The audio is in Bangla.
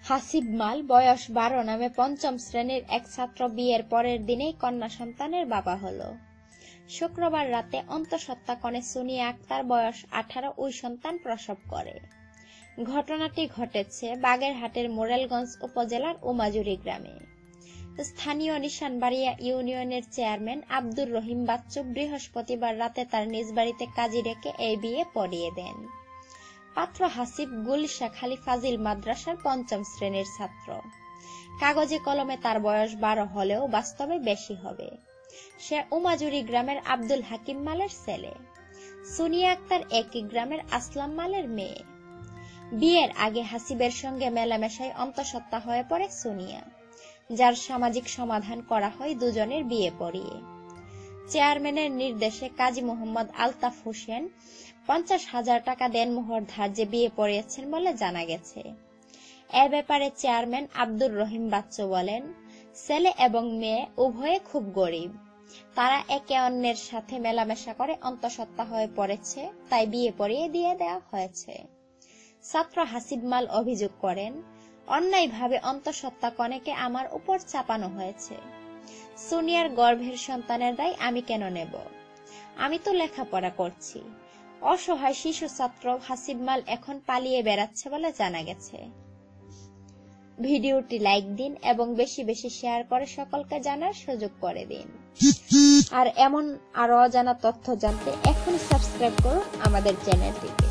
হাসিব মাল বয়স 12 নামে 5ম শ্রেণীর এক ছাত্র বিয়ের পরের দিনেই কন্যা সন্তানের বাবা হলো। শুক্রবার রাতে অন্তঃসত্ত্বা কনে সুনিয়া আক্তার বয়স 18 ওই সন্তান প্রসব করে। ঘটনাটি ঘটেছে বাগেরহাটের মোরেলগঞ্জ উপজেলার উমাজুরি গ্রামে। স্থানীয় নিশানবাড়িয়া ইউনিয়নের চেয়ারম্যান আব্দুর রহিম বাচ্চু বৃহস্পতিবার রাতে তার নিজ বাড়িতে কাজী ডেকে এই বিয়ে পড়িয়ে দেন। পাত্র হাসিব গুলশাখালী ফাজিল মাদ্রাসার 5ম শ্রেণীর ছাত্র। কাগজে কলমে তার বয়স 12 হলেও বাস্তবে বেশি হবে। সে উমাজুরি গ্রামের আব্দুল হাকিম মালের ছেলে। সুনিয়া আক্তার একই গ্রামের আসলাম মালের মেয়ে। বিয়ের আগে হাসিবের সঙ্গে মেলামেশায় অন্তঃসত্ত্বা হয়ে পড়ে সুনিয়া, যার সামাজিক সমাধান করা হয় দুজনের বিয়ে পড়িয়ে। চেয়ারম্যানের নির্দেশে কাজী মোহাম্মদ আলতাফ হোসেন 50,000 টাকা দেনমোহর ধার্যে বিয়ে পড়িয়েছেন বলে জানা গেছে। এ ব্যাপারে চেয়ারম্যান আব্দুর রহিম বাচ্চু বলেন, ছেলে এবং মেয়ে উভয়ে খুব গরিব। তারা একে অন্যের সাথে মেলামেশা করে অন্তঃসত্ত্বা হয়ে পড়েছে, তাই বিয়ে পড়িয়ে দিয়ে দেওয়া হয়েছে। ছাত্র হাসিব মাল অভিযোগ করেন, অন্যায়ভাবে অন্তঃসত্ত্বা কনেকে আমার উপর চাপানো হয়েছে। সুনিয়ার গর্ভের সন্তানের দায় আমি কেন নেব? আমি তো লেখাপড়া করছি। অসহায় শিশু ছাত্র হাসিব মাল এখন পালিয়ে বেড়াচ্ছে বলে জানা গেছে। ভিডিওটি লাইক দিন এবং বেশি বেশি শেয়ার করে সকলকে জানার সুযোগ করে দিন। আর এমন আরো অজানা তথ্য জানতে এখনই সাবস্ক্রাইব করুন আমাদের চ্যানেলটিকে।